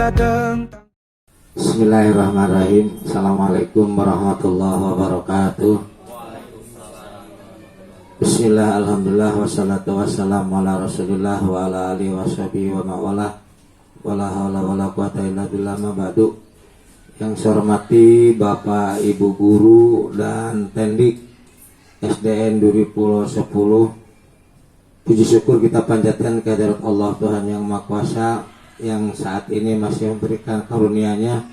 tentang. Bismillahirrahmanirrahim. Assalamualaikum warahmatullahi wabarakatuh. Bismillah, alhamdulillah, wassalatu wassalamu ala rasulillah wa ala alihi wa sahbihi wa ma'wala wala hawla wala quwata illa billah ma ba'du. Yang saya hormati Bapak Ibu Guru dan Tendik SDN Duri Pulau 10, puji syukur kita panjatkan kehadirat Allah Tuhan Yang Maha Kuasa yang saat ini masih memberikan karunia-Nya,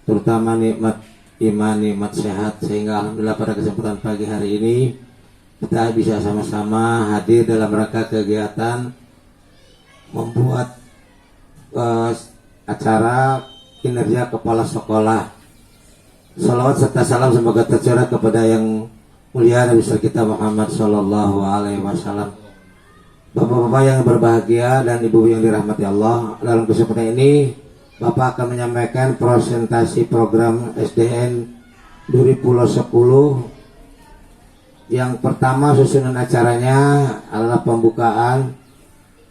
terutama nikmat iman, nikmat sehat, sehingga alhamdulillah pada kesempatan pagi hari ini kita bisa sama-sama hadir dalam rangka kegiatan membuat acara kinerja kepala sekolah. Salawat serta salam semoga tercurah kepada yang mulia Nabi kita Muhammad Sallallahu Alaihi Wasallam. Bapak-bapak yang berbahagia dan ibu yang dirahmati Allah, dalam kesempatan ini Bapak akan menyampaikan presentasi program SDN Duri Pulau 10. Yang pertama susunan acaranya adalah pembukaan,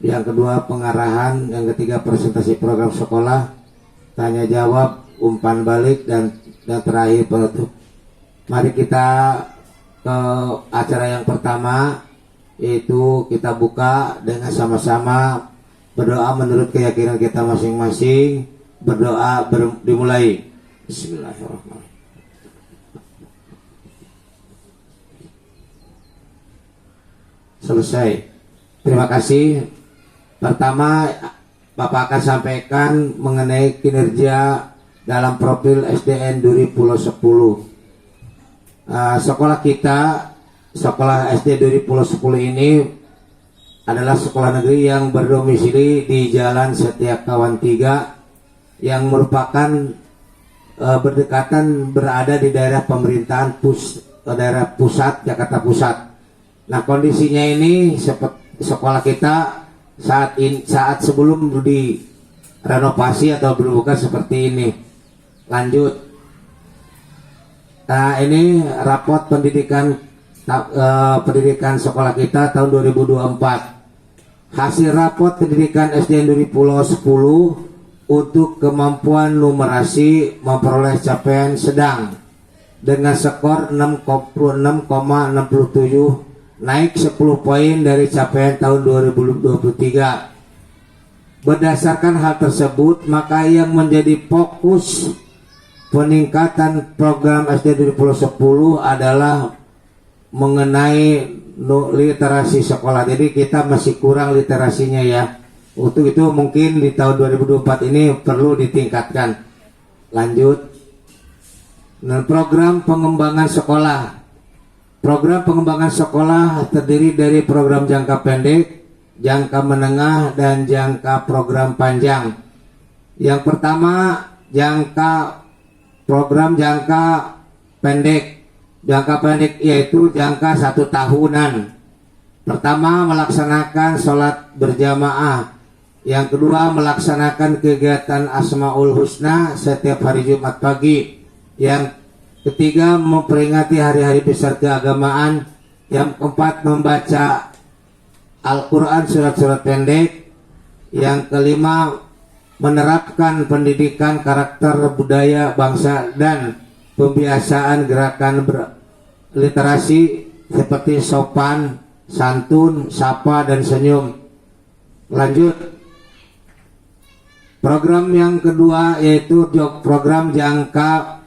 yang kedua pengarahan, yang ketiga presentasi program sekolah, tanya jawab, umpan balik, dan terakhir penutup. Mari kita ke acara yang pertama, yaitu kita buka dengan sama-sama berdoa menurut keyakinan kita masing-masing. Berdoa dimulai. Bismillahirrahmanirrahim. Selesai. Terima kasih. Pertama, Bapak akan sampaikan mengenai kinerja dalam profil SDN Duri Pulau 10. Sekolah kita, sekolah SD Duri Pulau 10 ini adalah sekolah negeri yang berdomisili di Jalan Setia Kawan 3 yang merupakan berdekatan berada di daerah pemerintahan daerah pusat Jakarta Pusat. Nah, kondisinya ini sekolah kita saat sebelum direnovasi atau berbuka seperti ini. Lanjut. Nah, ini rapot pendidikan sekolah kita tahun 2024. Hasil rapot pendidikan SDN Duri Pulau 10 untuk kemampuan numerasi memperoleh capaian sedang dengan skor 6,67, naik 10 poin dari capaian tahun 2023. Berdasarkan hal tersebut, maka yang menjadi fokus peningkatan program SD Duri Pulau 10 adalah mengenai literasi sekolah. Jadi kita masih kurang literasinya ya. Untuk itu mungkin di tahun 2024 ini perlu ditingkatkan. Lanjut. Dan program pengembangan sekolah. Program pengembangan sekolah terdiri dari program jangka pendek, jangka menengah, dan jangka program panjang. Yang pertama, program jangka pendek. Jangka pendek yaitu jangka 1 tahunan. Pertama, melaksanakan sholat berjamaah. Yang kedua, melaksanakan kegiatan Asmaul Husna setiap hari Jumat pagi. Yang ketiga, memperingati hari-hari besar keagamaan. Yang keempat, membaca Al-Quran surat-surat pendek. Yang kelima, menerapkan pendidikan karakter budaya bangsa dan pembiasaan gerakan literasi seperti sopan, santun, sapa, dan senyum. Lanjut. Program yang kedua yaitu program jangka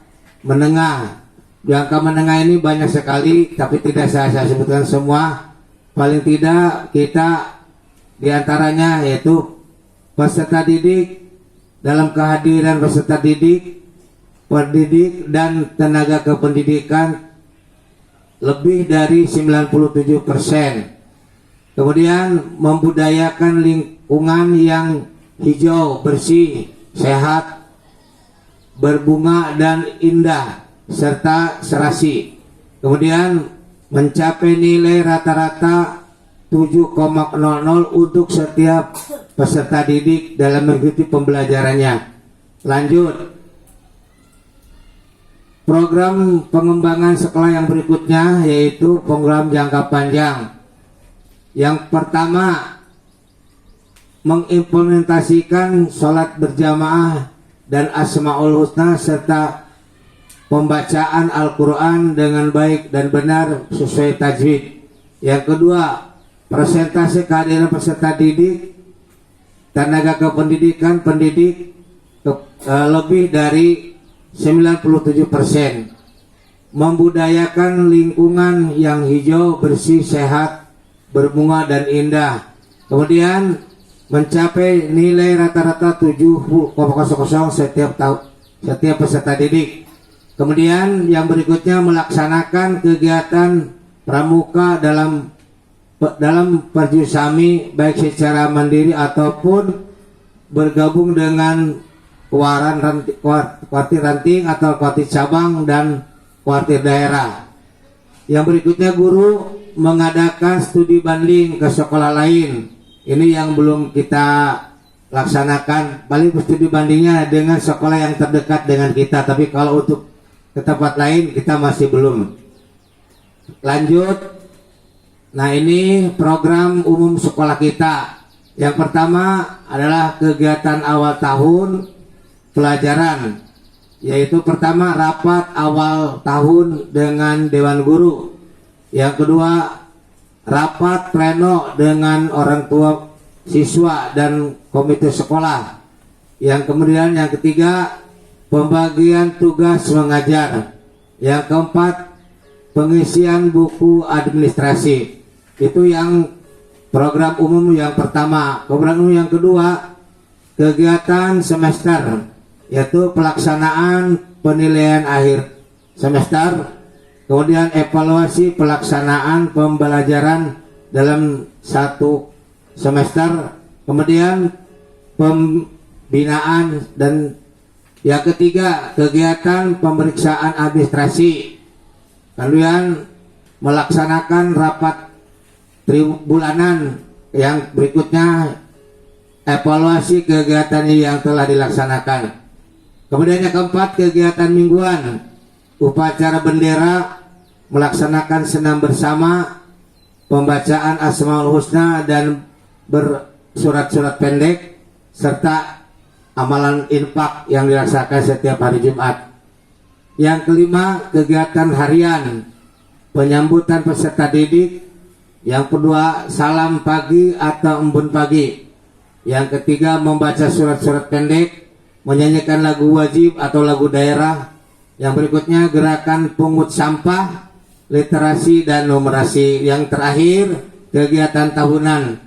menengah. Jangka menengah ini banyak sekali, tapi tidak saya sebutkan semua. Paling tidak kita diantaranya yaitu peserta didik, dalam kehadiran peserta didik, pendidik, dan tenaga kependidikan lebih dari 97%. Kemudian membudayakan lingkungan yang hijau, bersih, sehat, berbunga, dan indah, serta serasi. Kemudian mencapai nilai rata-rata 7,00 untuk setiap peserta didik dalam mengikuti pembelajarannya. Lanjut. Program pengembangan sekolah yang berikutnya yaitu program jangka panjang. Yang pertama, mengimplementasikan sholat berjamaah dan Asmaul Husna serta pembacaan Al-Quran dengan baik dan benar sesuai tajwid. Yang kedua, persentase kehadiran peserta didik, tenaga kependidikan, pendidik lebih dari 97%. Membudayakan lingkungan yang hijau, bersih, sehat, berbunga dan indah. Kemudian mencapai nilai rata-rata 7,00 setiap peserta didik. Kemudian yang berikutnya melaksanakan kegiatan pramuka dalam perjusami baik secara mandiri ataupun bergabung dengan kuartir ranting atau kuartir cabang dan kuartir daerah. Yang berikutnya guru mengadakan studi banding ke sekolah lain. Ini yang belum kita laksanakan. Paling studi bandingnya dengan sekolah yang terdekat dengan kita, tapi kalau untuk ke tempat lain kita masih belum. Lanjut. Nah, ini program umum sekolah kita. Yang pertama adalah kegiatan awal tahun pelajaran, yaitu pertama rapat awal tahun dengan Dewan Guru. Yang kedua, rapat pleno dengan orang tua siswa dan komite sekolah. Yang ketiga, pembagian tugas mengajar. Yang keempat, pengisian buku administrasi. Itu yang program umum yang pertama. Program umum yang kedua, kegiatan semester, yaitu pelaksanaan penilaian akhir semester, kemudian evaluasi pelaksanaan pembelajaran dalam satu semester, kemudian pembinaan, dan yang ketiga kegiatan pemeriksaan administrasi. Kemudian melaksanakan rapat tribulanan. Yang berikutnya evaluasi kegiatan yang telah dilaksanakan. Kemudian yang keempat, kegiatan mingguan, upacara bendera, melaksanakan senam bersama, pembacaan Asmaul Husna dan bersurat-surat pendek, serta amalan infak yang dilaksanakan setiap hari Jumat. Yang kelima, kegiatan harian, penyambutan peserta didik. Yang kedua, salam pagi atau embun pagi. Yang ketiga, membaca surat-surat pendek, menyanyikan lagu wajib atau lagu daerah. Yang berikutnya, gerakan pungut sampah, literasi dan numerasi. Yang terakhir, kegiatan tahunan,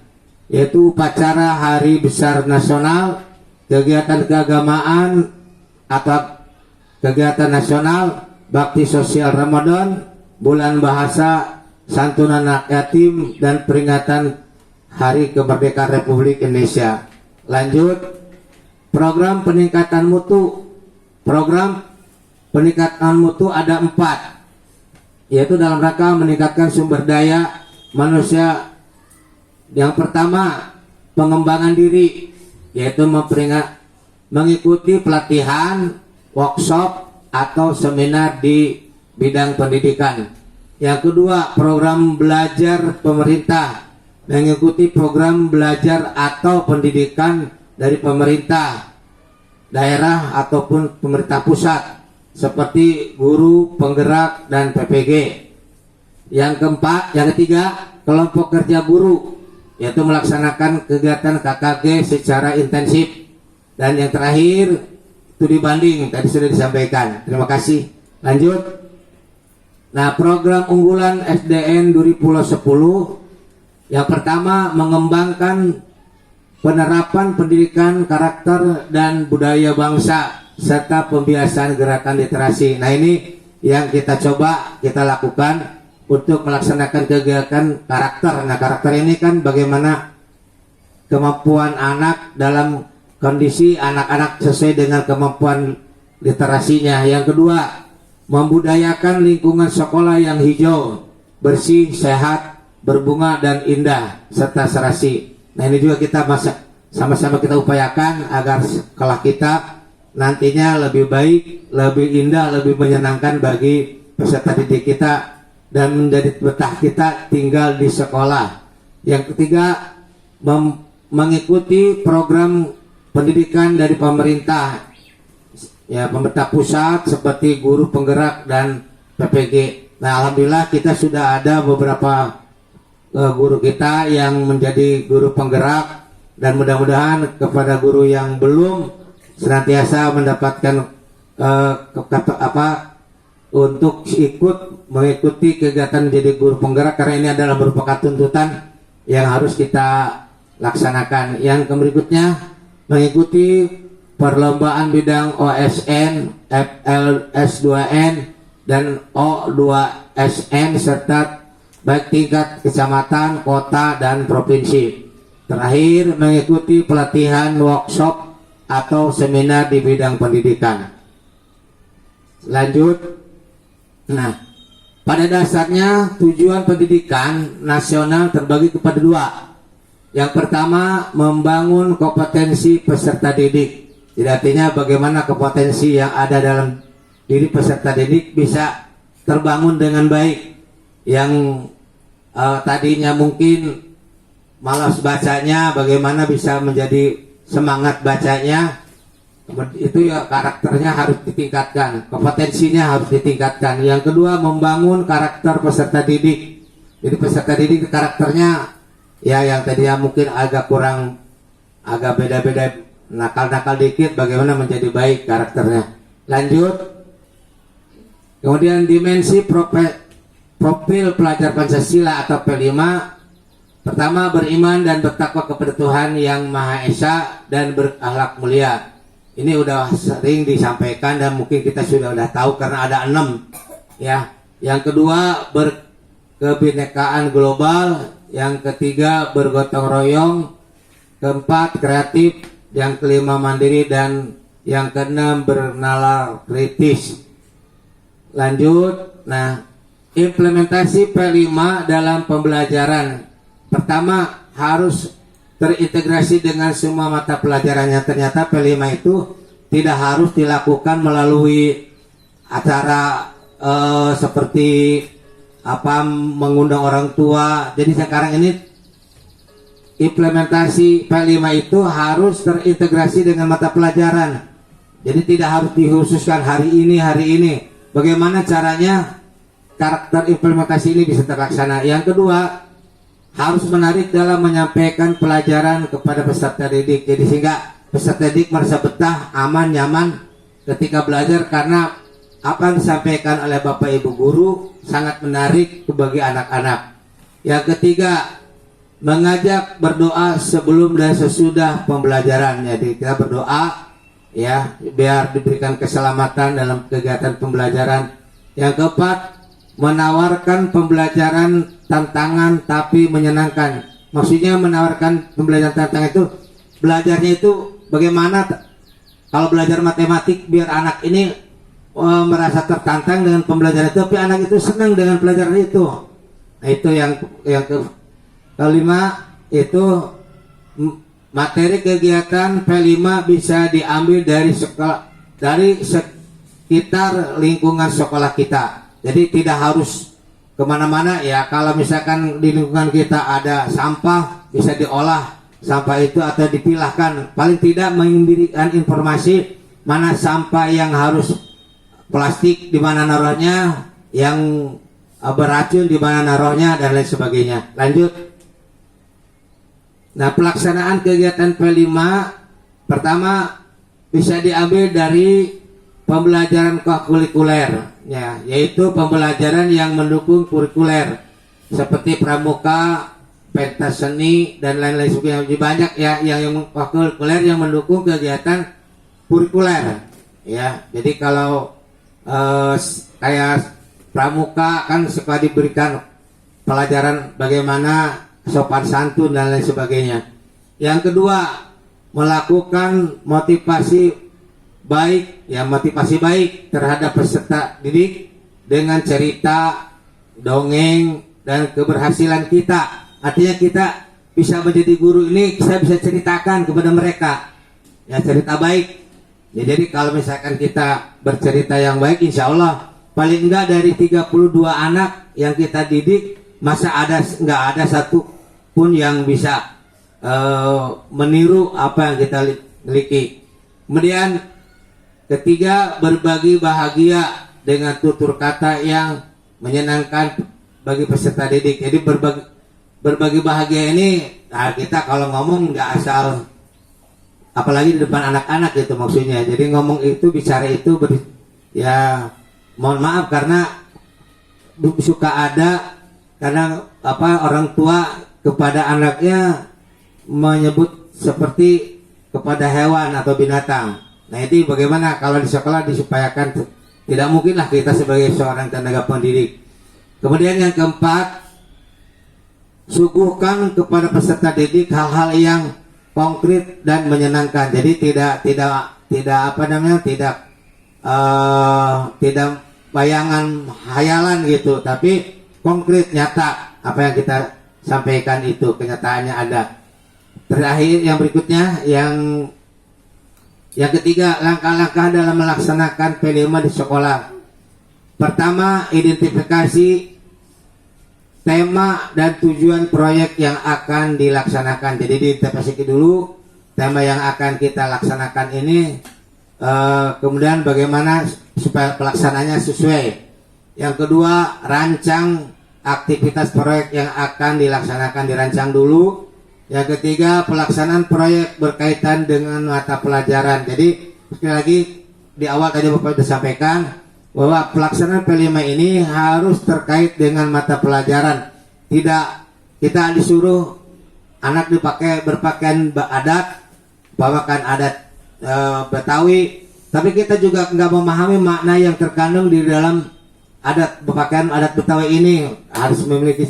yaitu upacara Hari Besar Nasional, kegiatan keagamaan atau kegiatan nasional, bakti sosial Ramadan, bulan bahasa, santunan anak yatim, dan peringatan Hari Kemerdekaan Republik Indonesia. Lanjut, program peningkatan mutu. Program peningkatan mutu ada 4, yaitu dalam rangka meningkatkan sumber daya manusia. Yang pertama, pengembangan diri, yaitu mengikuti pelatihan, workshop atau seminar di bidang pendidikan. Yang kedua, program belajar pemerintah, mengikuti program belajar atau pendidikan dari pemerintah daerah ataupun pemerintah pusat, seperti guru, penggerak, dan PPG. Yang ketiga, kelompok kerja guru, yaitu melaksanakan kegiatan KKG secara intensif. Dan yang terakhir, studi banding, tadi sudah disampaikan. Terima kasih. Lanjut. Nah, program unggulan SDN Duri Pulau 10, yang pertama mengembangkan penerapan pendidikan karakter dan budaya bangsa serta pembiasaan gerakan literasi. Nah, ini yang kita lakukan untuk melaksanakan kegiatan karakter. Nah, karakter ini kan bagaimana kemampuan anak dalam kondisi anak-anak sesuai dengan kemampuan literasinya. Yang kedua, membudayakan lingkungan sekolah yang hijau, bersih, sehat, berbunga dan indah serta serasi. Nah, ini juga kita sama-sama kita upayakan agar sekolah kita nantinya lebih baik, lebih indah, lebih menyenangkan bagi peserta didik kita dan menjadi betah kita tinggal di sekolah. Yang ketiga, mengikuti program pendidikan dari pemerintah, ya pemerintah pusat seperti guru penggerak dan PPG. Nah, alhamdulillah kita sudah ada beberapa guru kita yang menjadi guru penggerak, dan mudah-mudahan kepada guru yang belum senantiasa mendapatkan untuk ikut mengikuti kegiatan menjadi guru penggerak, karena ini adalah merupakan tuntutan yang harus kita laksanakan. Yang berikutnya, mengikuti perlombaan bidang OSN, FLS2N, dan O2SN serta baik tingkat kecamatan, kota, dan provinsi. Terakhir, mengikuti pelatihan workshop atau seminar di bidang pendidikan. Lanjut. Nah, pada dasarnya tujuan pendidikan nasional terbagi kepada dua. Yang pertama, membangun kompetensi peserta didik. Jadi artinya bagaimana kompetensi yang ada dalam diri peserta didik bisa terbangun dengan baik. Yang tadinya mungkin malas bacanya, bagaimana bisa menjadi semangat bacanya. Itu ya, karakternya harus ditingkatkan, kompetensinya harus ditingkatkan. Yang kedua, membangun karakter peserta didik. Jadi peserta didik karakternya ya yang tadinya mungkin agak beda-beda, nakal-nakal dikit, bagaimana menjadi baik karakternya. Lanjut. Kemudian dimensi profil pelajar Pancasila atau P5. Pertama, beriman dan bertakwa kepada Tuhan Yang Maha Esa dan berakhlak mulia. Ini udah sering disampaikan dan mungkin kita sudah tahu karena ada 6 ya. Yang kedua, berkebinekaan global. Yang ketiga, bergotong royong. Keempat, kreatif. Yang kelima, mandiri. Dan yang keenam, bernalar kritis. Lanjut. Nah, implementasi P5 dalam pembelajaran. Pertama, harus terintegrasi dengan semua mata pelajarannya. Ternyata P5 itu tidak harus dilakukan melalui acara seperti mengundang orang tua. Jadi sekarang ini implementasi P5 itu harus terintegrasi dengan mata pelajaran. Jadi tidak harus dikhususkan hari ini. Bagaimana caranya karakter implementasi ini bisa terlaksana. Yang kedua, harus menarik dalam menyampaikan pelajaran kepada peserta didik. Jadi sehingga peserta didik merasa betah, aman, nyaman ketika belajar, karena apa yang disampaikan oleh Bapak Ibu guru sangat menarik bagi anak-anak. Yang ketiga, mengajak berdoa sebelum dan sesudah pembelajaran. Jadi kita berdoa ya biar diberikan keselamatan dalam kegiatan pembelajaran. Yang keempat, menawarkan pembelajaran tantangan tapi menyenangkan. Maksudnya menawarkan pembelajaran tantangan itu, belajarnya itu bagaimana kalau belajar matematik biar anak ini merasa tertantang dengan pembelajaran itu, tapi anak itu senang dengan pelajaran itu. Nah, itu yang kelima, itu materi kegiatan P5 bisa diambil dari sekolah, dari sekitar lingkungan sekolah kita. Jadi tidak harus kemana-mana ya. Kalau misalkan di lingkungan kita ada sampah, bisa diolah sampah itu atau dipilahkan. Paling tidak memberikan informasi mana sampah yang harus plastik di mana naruhnya, yang beracun di mana naruhnya, dan lain sebagainya. Lanjut. Nah, pelaksanaan kegiatan P5 pertama bisa diambil dari pembelajaran kurikuler ya, yaitu pembelajaran yang mendukung kurikuler seperti pramuka, pentas seni, dan lain-lain sebagainya. Banyak ya yang kurikuler yang mendukung kegiatan kurikuler ya. Jadi kalau kayak pramuka kan suka diberikan pelajaran bagaimana sopan santun dan lain sebagainya. Yang kedua, melakukan motivasi baik ya, motivasi baik terhadap peserta didik dengan cerita, dongeng, dan keberhasilan kita. Artinya kita bisa menjadi guru ini, kita bisa ceritakan kepada mereka ya, cerita baik ya. Jadi kalau misalkan kita bercerita yang baik, insya Allah paling enggak dari 32 anak yang kita didik, masa nggak ada satu pun yang bisa meniru apa yang kita miliki. Kemudian ketiga, berbagi bahagia dengan tutur kata yang menyenangkan bagi peserta didik. Jadi berbagi bahagia ini, nah kita kalau ngomong nggak asal, apalagi di depan anak-anak gitu maksudnya. Jadi ngomong itu, bicara itu ya mohon maaf karena suka ada karena orang tua kepada anaknya menyebut seperti kepada hewan atau binatang. Nah itu bagaimana kalau di sekolah disupayakan, tidak mungkinlah kita sebagai seorang tenaga pendidik. Kemudian yang keempat, suguhkan kepada peserta didik hal-hal yang konkret dan menyenangkan. Jadi tidak bayangan hayalan gitu, tapi konkret, nyata apa yang kita sampaikan itu kenyataannya ada. Terakhir yang berikutnya, yang ketiga, langkah-langkah dalam melaksanakan P5 di sekolah. Pertama, identifikasi tema dan tujuan proyek yang akan dilaksanakan. Jadi diidentifikasi dulu tema yang akan kita laksanakan ini, kemudian bagaimana supaya pelaksananya sesuai. Yang kedua, rancang aktivitas proyek yang akan dilaksanakan, dirancang dulu. Yang ketiga, pelaksanaan proyek berkaitan dengan mata pelajaran. Jadi sekali lagi di awal tadi Bapak sudah sampaikan bahwa pelaksanaan P5 ini harus terkait dengan mata pelajaran. Tidak kita disuruh anak berpakaian adat, bawakan adat Betawi, tapi kita juga nggak memahami makna yang terkandung di dalam berpakaian adat Betawi ini. Harus memiliki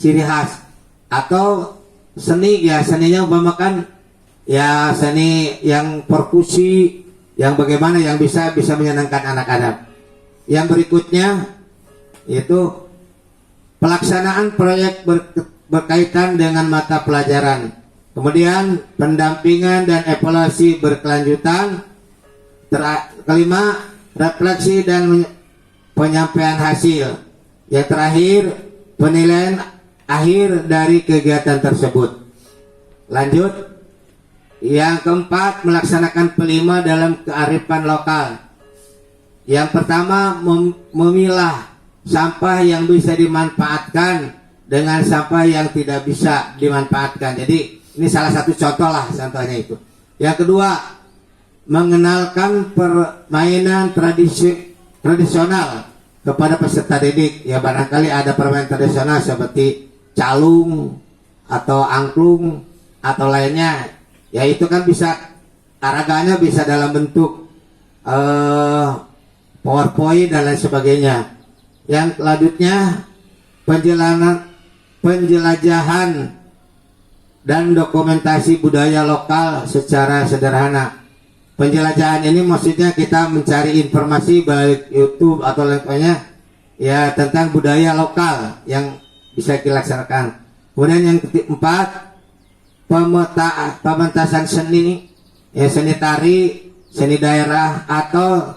ciri khas. Atau seni, ya seninya umpamakan ya seni yang perkusi, yang bagaimana yang bisa menyenangkan anak-anak. Yang berikutnya yaitu pelaksanaan proyek berkaitan dengan mata pelajaran. Kemudian pendampingan dan evaluasi berkelanjutan. Kelima, refleksi dan penyampaian hasil. Yang terakhir, penilaian akhir dari kegiatan tersebut. Lanjut, yang keempat, melaksanakan P5 dalam kearifan lokal. Yang pertama, memilah sampah yang bisa dimanfaatkan dengan sampah yang tidak bisa dimanfaatkan. Jadi ini salah satu contoh lah, contohnya itu. Yang kedua, mengenalkan permainan tradisional kepada peserta didik. Ya barangkali ada permainan tradisional seperti calung atau angklung atau lainnya. Ya itu kan bisa, araganya bisa dalam bentuk PowerPoint dan lain sebagainya. Yang selanjutnya, penjelajahan dan dokumentasi budaya lokal secara sederhana. Penjelajahan ini maksudnya kita mencari informasi baik YouTube atau lainnya ya tentang budaya lokal yang bisa dilaksanakan. Kemudian yang keempat, pementasan seni, ya seni tari, seni daerah atau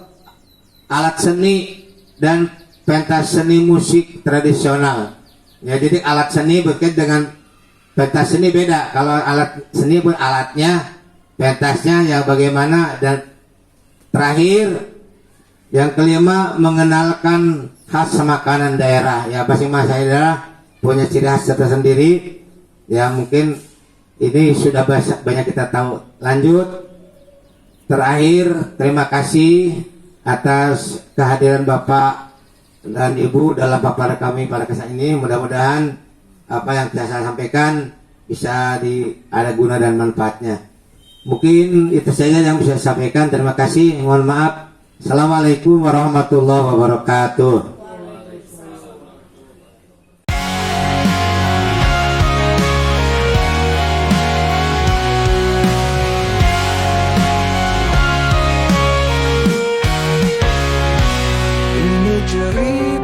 alat seni dan pentas seni musik tradisional. Ya jadi alat seni berkait dengan pentas seni beda. Kalau alat seni pun alatnya, pentasnya yang bagaimana. Dan terakhir yang kelima, mengenalkan khas makanan daerah. Ya masing-masing daerah punya ciri khas tersendiri. Ya mungkin ini sudah banyak kita tahu. Lanjut, terakhir terima kasih atas kehadiran Bapak dan Ibu dalam paparan kami pada kesempatan ini. Mudah-mudahan apa yang saya sampaikan bisa ada guna dan manfaatnya. Mungkin itu saja yang bisa saya sampaikan. Terima kasih. Mohon maaf. Assalamualaikum warahmatullahi wabarakatuh. Ini cerita